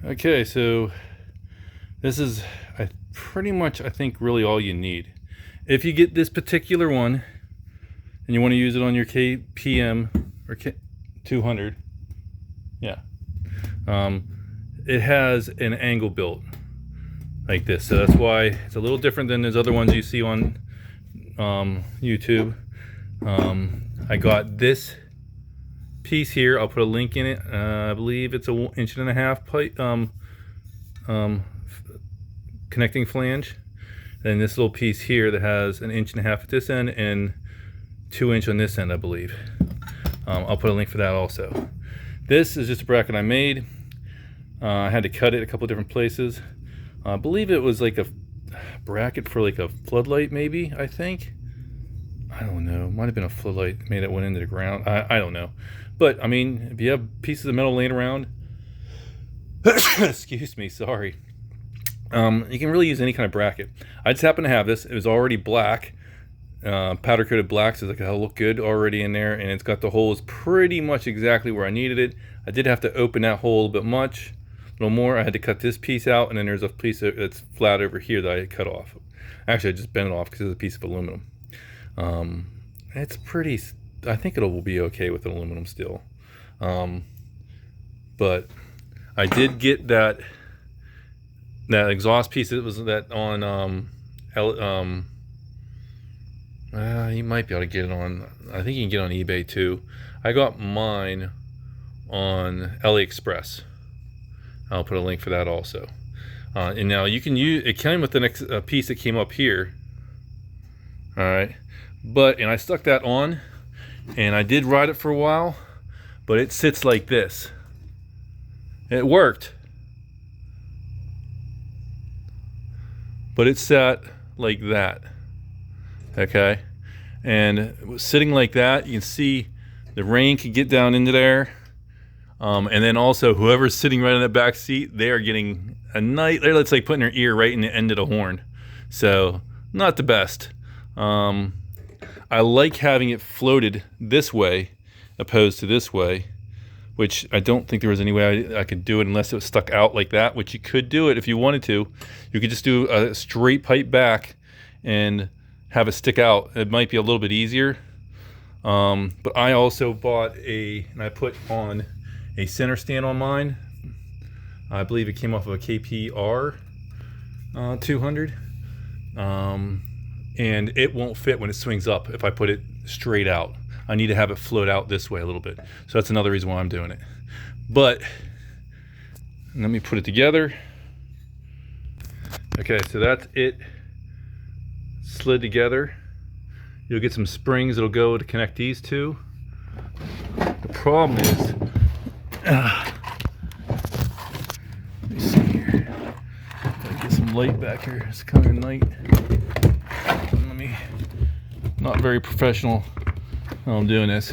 Okay, so this is pretty much, I think, really all you need. If you get this particular one and you want to use it on your KPM or 200, yeah, it has an angle built like this, so that's why it's a little different than those other ones you see on YouTube. I got this piece here. I'll put a link in it. I believe it's a 1.5 inch pipe, connecting flange. Then this little piece here that has 1.5 inches at this end and 2 inch on this end, I believe. I'll put a link for that also. This is just a bracket I made. I had to cut it a couple different places. I believe it was like a bracket for like a floodlight, maybe, I think. I don't know. Might have been a floodlight made that went into the ground. I don't know. But, I mean, if you have pieces of metal laying around, excuse me, sorry. You can really use any kind of bracket. I just happen to have this. It was already black, powder coated black, so it's like it'll look good already in there, and it's got the holes pretty much exactly where I needed it. I did have to open that hole a little bit much, a little more. I had to cut this piece out, and then there's a piece that's flat over here that I cut off. Actually, I just bent it off because it's a piece of aluminum. It's pretty, I think it'll be okay with an aluminum still. But I did get that exhaust piece. It was that on you might be able to get it on, I think you can get it on eBay too. I got mine on AliExpress. I'll put a link for that also. And now you can use it. Came with the next piece that came up here. All right, and I stuck that on, and I did ride it for a while, but it sits like this. It worked, but it sat like that. Okay, and sitting like that, you can see the rain can get down into there, and then also whoever's sitting right in the back seat, they are getting a night. Let's say putting their ear right in the end of the horn, so not the best. I like having it floated this way opposed to this way, which I don't think there was any way I could do it unless it was stuck out like that, which you could do it if you wanted to. You could just do a straight pipe back and have it stick out. It might be a little bit easier. But I also bought and I put on a center stand on mine. I believe it came off of a KPR 200. And it won't fit when it swings up if I put it straight out. I need to have it float out this way a little bit. So that's another reason why I'm doing it. But let me put it together. Okay, so that's it slid together. You'll get some springs that'll go to connect these two. The problem is, let me see here. Gotta get some light back here. It's kind of night. Not very professional while I'm doing this,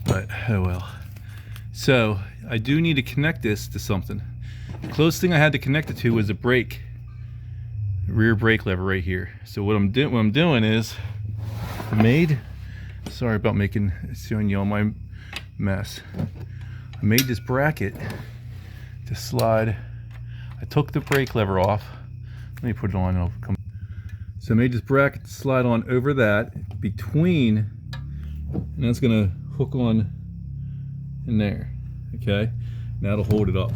but oh well. So I do need to connect this to something. The closest thing I had to connect it to was a brake, rear brake lever right here. So what I'm doing is sorry about showing you all my mess. I made this bracket to slide. I took the brake lever off. Let me put it on and I'll come. So I made this bracket to slide on over that between, and that's gonna hook on in there, okay? And that'll hold it up,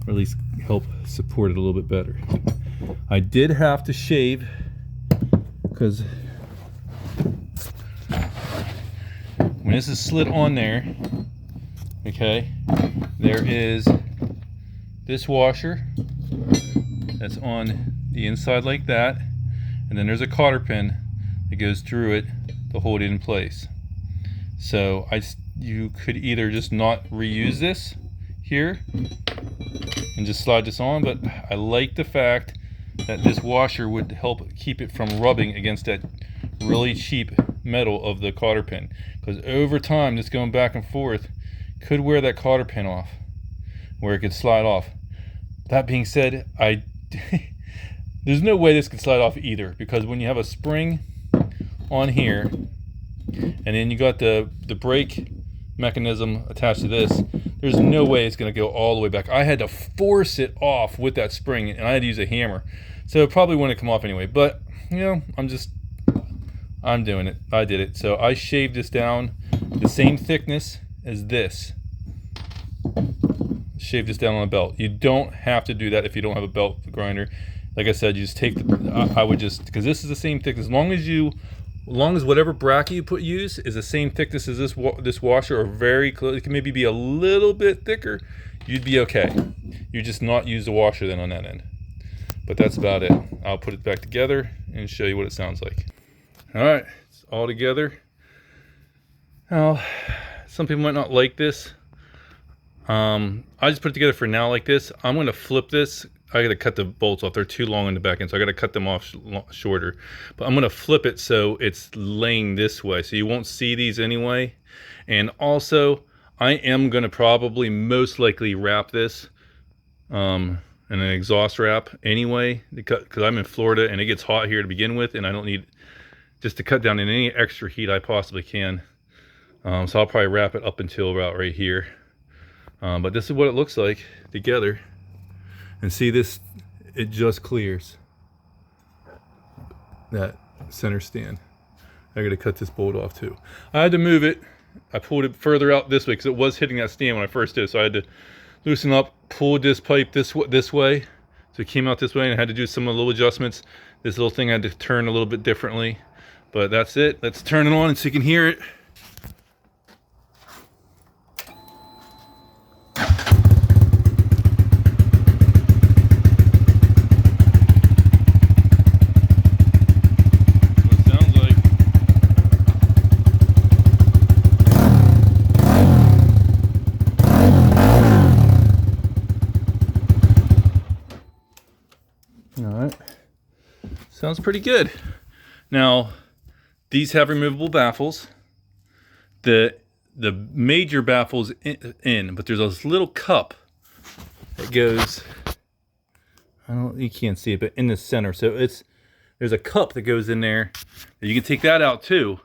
or at least help support it a little bit better. I did have to shave, because when this is slid on there, okay, there is this washer that's on the inside like that. And then there's a cotter pin that goes through it to hold it in place. So you could either just not reuse this here and just slide this on, but I like the fact that this washer would help keep it from rubbing against that really cheap metal of the cotter pin. Because over time, this going back and forth could wear that cotter pin off, where it could slide off. That being said, there's no way this could slide off either, because when you have a spring on here and then you got the brake mechanism attached to this, there's no way it's going to go all the way back. I had to force it off with that spring, and I had to use a hammer. So it probably wouldn't come off anyway. But, you know, I'm doing it. I did it. So I shaved this down the same thickness as this. Shave this down on a belt. You don't have to do that if you don't have a belt grinder. Like I said, you just take the, I would just, because this is the same thickness. As long as whatever bracket you use is the same thickness as this washer, or very close, it can maybe be a little bit thicker, you'd be okay. You just not use the washer then on that end. But that's about it. I'll put it back together and show you what it sounds like. All right, it's all together. Now, some people might not like this. I just put it together for now like this. I'm going to flip this. I got to cut the bolts off. They're too long in the back end, so I got to cut them off shorter. But I'm going to flip it so it's laying this way, so you won't see these anyway. And also, I am going to probably most likely wrap this in an exhaust wrap anyway, because I'm in Florida and it gets hot here to begin with, and I don't need just to cut down in any extra heat I possibly can. So I'll probably wrap it up until about right here. But this is what it looks like together. And see this, it just clears that center stand. I gotta cut this bolt off too. I had to move it. I pulled it further out this way because it was hitting that stand when I first did it. So I had to loosen up, pull this pipe this way. So it came out this way, and I had to do some little adjustments. This little thing I had to turn a little bit differently. But that's it. Let's turn it on so you can hear it. All right, sounds pretty good. Now, these have removable baffles. The major baffle's in, but there's this little cup that goes, you can't see it, but in the center. So there's a cup that goes in there. You can take that out too.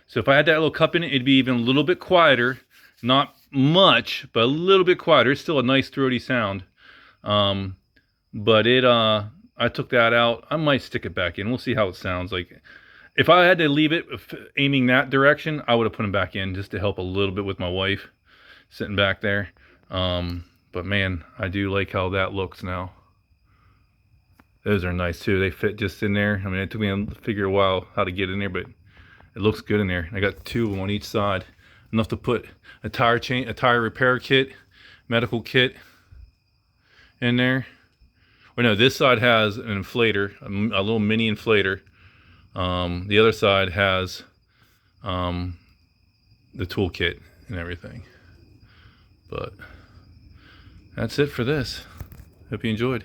So if I had that little cup in it, it'd be even a little bit quieter. Not much, but a little bit quieter. It's still a nice throaty sound. But I took that out. I might stick it back in. We'll see how it sounds like. If I had to leave it aiming that direction, I would have put them back in just to help a little bit with my wife sitting back there. But man, I do like how that looks now. Those are nice too. They fit just in there. I mean, it took me to figure a while how to get in there, but it looks good in there. I got two of them on each side. Enough to put a tire repair kit, medical kit in there. Or no, this side has an inflator, a little mini inflator. The other side has the toolkit and everything. But that's it for this. Hope you enjoyed.